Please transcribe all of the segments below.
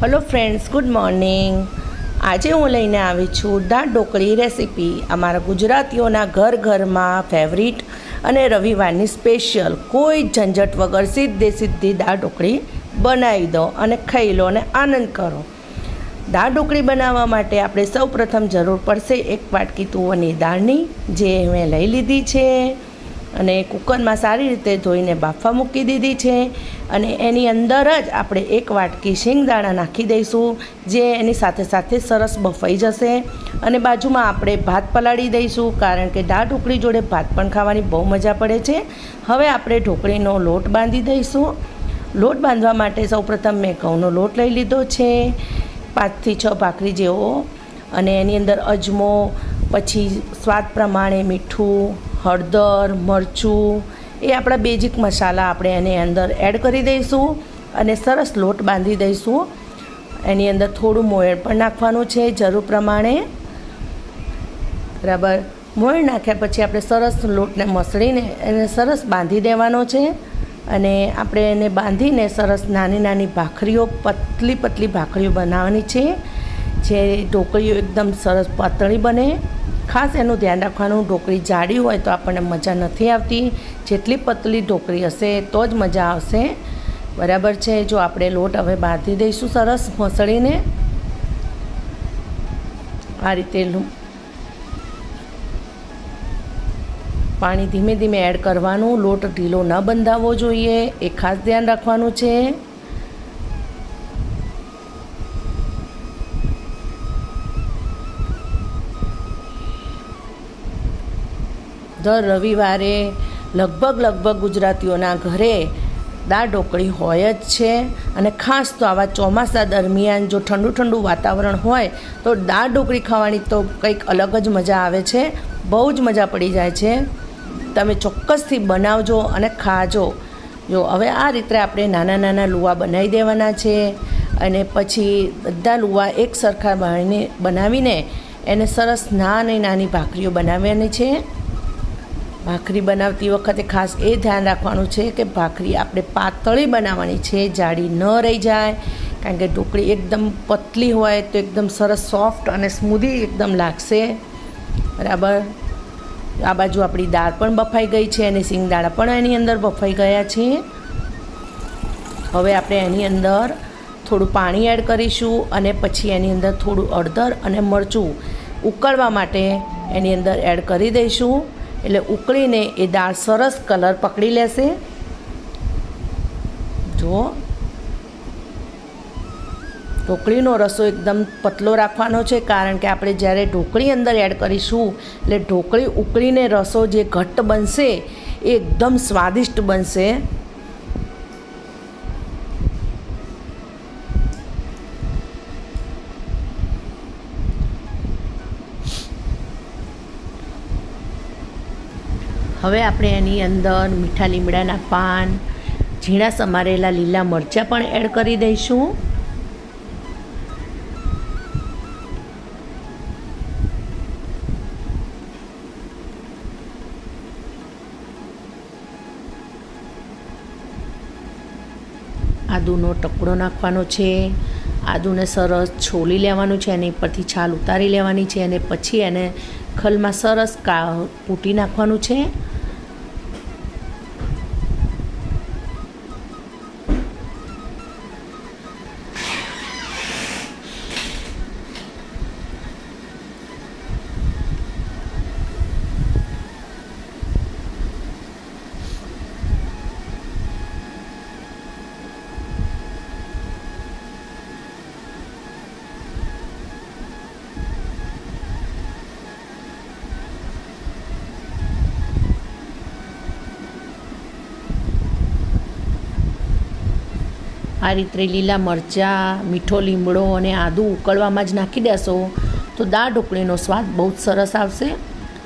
Hello friends, good morning. આજે હું લઈને આવી છું દાળ ઢોકળી રેસીપી। અમારા ગુજરાતીઓના ઘરમાં ફેવરિટ અને રવિવારની સ્પેશિયલ, કોઈ ઝંઝટ વગર સીધી દાળ ઢોકળી બનાવી દો અને ખાઈ લો અને આનંદ કરો। દાળ ઢોકળી બનાવવા માટે આપણે સૌપ્રથમ જરૂર પડશે 1 વાટકી તુવરની દાળની, જે મેં લઈ લીધી છે અને કુકરમાં સારી રીતે ધોઈને બાફવા મૂકી દીધી છે। અને એની અંદર જ આપણે 1 વાટકી શિંગદાણા નાખી દઈશું, જે એની સાથે સાથે સરસ બફાઈ જશે। અને બાજુમાં આપણે ભાત પલાળી દઈશું, કારણ કે દાળ ઢોકળી જોડે ભાત પણ ખાવાની બહુ મજા પડે છે। હવે આપણે ઢોકળીનો લોટ બાંધી દઈશું। લોટ બાંધવા માટે સૌપ્રથમ મેં ઘઉંનો લોટ લઈ લીધો છે, 5 થી 6 ભાખરી જેવો, અને એની અંદર અજમો, પછી સ્વાદ પ્રમાણે મીઠું, હળદર, મરચું, એ આપણા બેઝિક મસાલા આપણે એની અંદર એડ કરી દઈશું અને સરસ લોટ બાંધી દઈશું। એની અંદર થોડું મોયણ પણ નાખવાનું છે જરૂર પ્રમાણે, બરાબર। મોયણ નાખ્યા પછી આપણે સરસ લોટને મસળીને એને સરસ બાંધી દેવાનો છે। અને આપણે એને બાંધીને સરસ નાની નાની ભાખરીઓ, પતલી ભાખરીઓ બનાવવાની છે, જે ઢોકળીઓ એકદમ સરસ પાતળી બને। ખાસ એનું ધ્યાન રાખવાનું, ઢોકળી જાડી હોય તો આપણને મજા નથી આવતી, જેટલી પતલી ઢોકળી હશે તો જ મજા આવશે, બરાબર છે। જો આપણે લોટ હવે બાંધી દઈશું સરસ મસળીને, આ રીતે પાણી ધીમે ધીમે એડ કરવાનું। લોટ ઢીલો ન બંધાવવો જોઈએ, એ ખાસ ધ્યાન રાખવાનું છે। દર રવિવારે લગભગ ગુજરાતીઓના ઘરે દાળ ઢોકળી હોય જ છે। અને ખાસ તો આવા ચોમાસા દરમિયાન જો ઠંડુ વાતાવરણ હોય તો દાળ ઢોકળી ખાવાની તો કંઈક અલગ જ મજા આવે છે, બહુ જ મજા પડી જાય છે। તમે ચોક્કસથી બનાવજો અને ખાજો। જો હવે આ રીતે આપણે નાના લુવા બનાવી દેવાના છે, અને પછી બધા લુવા એક સરખા બનાવીને એને સરસ નાની ભાખરીઓ બનાવવાની છે। ભાખરી બનાવતી વખતે ખાસ એ ધ્યાન રાખવાનું છે કે ભાખરી આપણે પાતળી બનાવવાની છે, જાડી ન રહી જાય, કારણ કે ઢોકળી એકદમ પતલી હોય તો એકદમ સરસ સોફ્ટ અને સ્મૂધી એકદમ લાગશે, બરાબર। આ બાજુ આપણી દાળ પણ બફાઈ ગઈ છે અને શિંગદાણા પણ એની અંદર બફાઈ ગયા છે। હવે આપણે એની અંદર થોડું પાણી એડ કરીશું અને પછી એની અંદર થોડું હળદર અને મરચું ઉકળવા માટે એની અંદર એડ કરી દઈશું, એટલે ઉકળીને એ દાળ સરસ કલર પકડી લેશે। જો ઢોકળીનો રસો એકદમ પતલો રાખવાનો છે, કારણ કે આપણે જ્યારે ઢોકળી અંદર એડ કરીશું એટલે ઢોકળી ઉકળીને રસો જે ઘટ્ટ બનશે એ એકદમ સ્વાદિષ્ટ બનશે। હવે આપણે એની અંદર મીઠા લીમડાના પાન, ઝીણા સમારેલા લીલા મરચાં પણ એડ કરી દઈશું। આદુનો ટુકડો નાખવાનો છે, આદુને સરસ છોલી લેવાનું છે, એની પરથી છાલ ઉતારી લેવાની છે, અને પછી એને ખલમાં સરસ કૂટી નાખવાનું છે। આ રીતે લીલા મરચાં, મીઠો લીમડો અને આદું ઉકળવામાં જ નાખી દેશો તો દાળ ઢોકળીનો સ્વાદ બહુ જ સરસ આવશે।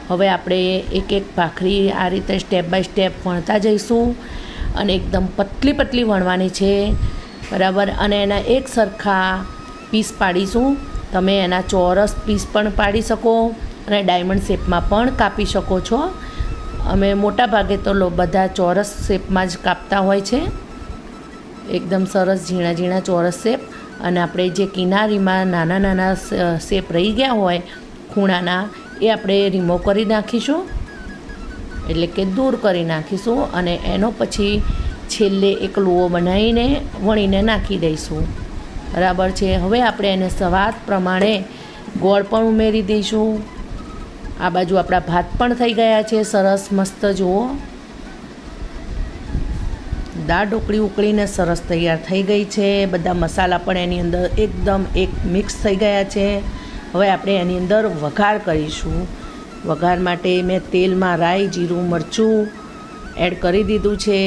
હવે આપણે એક ભાખરી આ રીતે સ્ટેપ બાય સ્ટેપ વણતા જઈશું, અને એકદમ પતલી વણવાની છે, બરાબર। અને એના એક સરખા પીસ પાડીશું। તમે એના ચોરસ પીસ પણ પાડી શકો અને ડાયમંડ શેપમાં પણ કાપી શકો છો। અમે મોટા ભાગે તો બધા ચોરસ શેપમાં જ કાપતા હોય છે, एकदम सरस झीणा झीणा चौरस शेप। અને આપણે જે કિનારીમાં નાના નાના શેપ રહી ગયા હોય ખૂણાના એ આપણે રિમૂવ કરી નાખીશું, એટલે કે દૂર કરી નાખીશું. અને એનો પછી છેલ્લે એક લુઓ બનાવીને વણીને નાખી દઈશું. બરાબર છે. હવે આપણે એને સ્વાદ પ્રમાણે ગોળ પણ ઉમેરી દઈશું. આ બાજુ આપણા ભાત પણ થઈ ગયા છે સરસ મસ્ત. જુઓ, દાળ ઢોકળી ઉકળીને સરસ તૈયાર થઈ ગઈ છે. બધા મસાલા પણ એની અંદર એકદમ એક મિક્સ થઈ ગયા છે. હવે આપણે એની અંદર વઘાર કરીશું. વઘાર માટે મેં તેલમાં રાઈ, જીરું, મરચું એડ કરી દીધું છે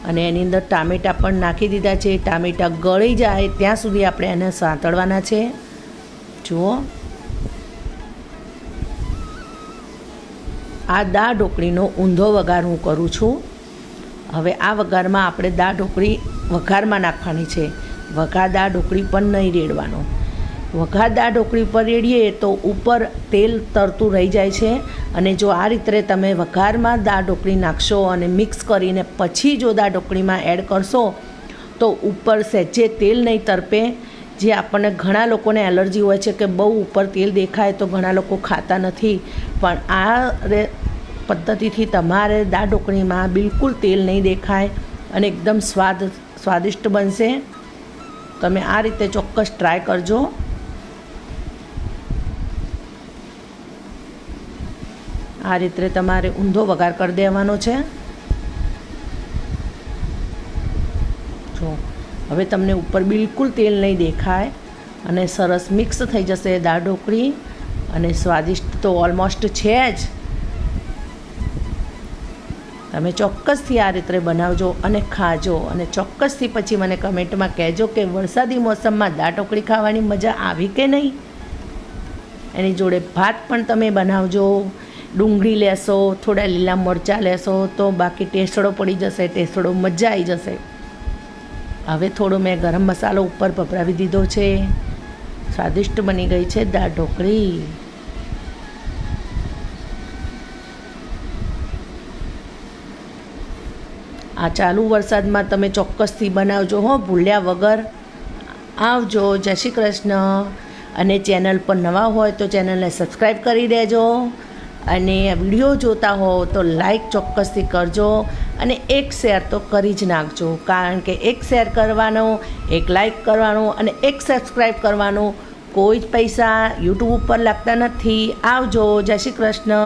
અને એની અંદર ટામેટાં પણ નાખી દીધા છે. ટામેટાં ગળી જાય ત્યાં સુધી આપણે એને સાંતળવાના છે. જુઓ, આ દાળ ઢોકળીનો ઊંધો વઘાર હું કરું છું. હવે આ વઘારમાં આપણે દાળ ઢોકળી વઘારમાં નાખવાની છે. વઘાર દાળ ઢોકળી પણ નહીં રેડવાનો. વઘાર દાળ ઢોકળી પર રેડીએ તો ઉપર તેલ તરતું રહી જાય છે. અને જો આ રીતે તમે વઘારમાં દાળ ઢોકળી નાખશો અને મિક્સ કરીને પછી જો દાળ ઢોકળીમાં એડ કરશો તો ઉપર સહેજે તેલ નહીં તરપે. જે આપણને ઘણા લોકોને એલર્જી હોય છે કે બહુ ઉપર તેલ દેખાય તો ઘણા લોકો ખાતા નથી. પણ આ પદ્ધતિથી તમારે દાળ ઢોકળીમાં બિલકુલ તેલ નહીં દેખાય અને એકદમ સ્વાદિષ્ટ બનશે. તમે આ રીતે ચોક્કસ ટ્રાય કરજો. આ રીતે તમારે ઊંધો વઘાર કરી દેવાનો છે. જો હવે તમને ઉપર બિલકુલ તેલ નહીં દેખાય અને સરસ મિક્સ થઈ જશે દાળ ઢોકળી. અને સ્વાદિષ્ટ તો ઓલમોસ્ટ છે જ. તમે ચોક્કસથી આ રીતે બનાવજો અને ખાજો. અને ચોક્કસથી પછી મને કમેન્ટમાં કહેજો કે વરસાદી મોસમમાં દાળ ઢોકળી ખાવાની મજા આવી કે નહીં. એની જોડે ભાત પણ તમે બનાવજો. ડુંગળી લેશો, થોડા લીલા મરચાં લેશો તો બાકી ટેસ્ટડો પડી જશે. ટેસ્ટડો મજા આવી જશે. હવે થોડો મેં ગરમ મસાલો ઉપર ભભરાવી દીધો છે. સ્વાદિષ્ટ બની ગઈ છે દાળ ઢોકળી. આ ચાલુ વરસાદમાં તમે ચોક્કસથી બનાવજો હો, ભૂલ્યા વગર. આવજો. જય શ્રી કૃષ્ણ. અને ચેનલ પર નવા હોય તો ચેનલને સબસ્ક્રાઈબ કરી દેજો. અને વિડીયો જોતા હો તો લાઈક ચોક્કસથી કરજો અને એક શેર તો કરી જ નાખજો. કારણ કે એક શેર કરવાનો, એક લાઈક કરવાનો અને એક સબસ્ક્રાઈબ કરવાનો કોઈ જ પૈસા યુટ્યુબ ઉપર લાગતા નથી. આવજો. જય શ્રી કૃષ્ણ.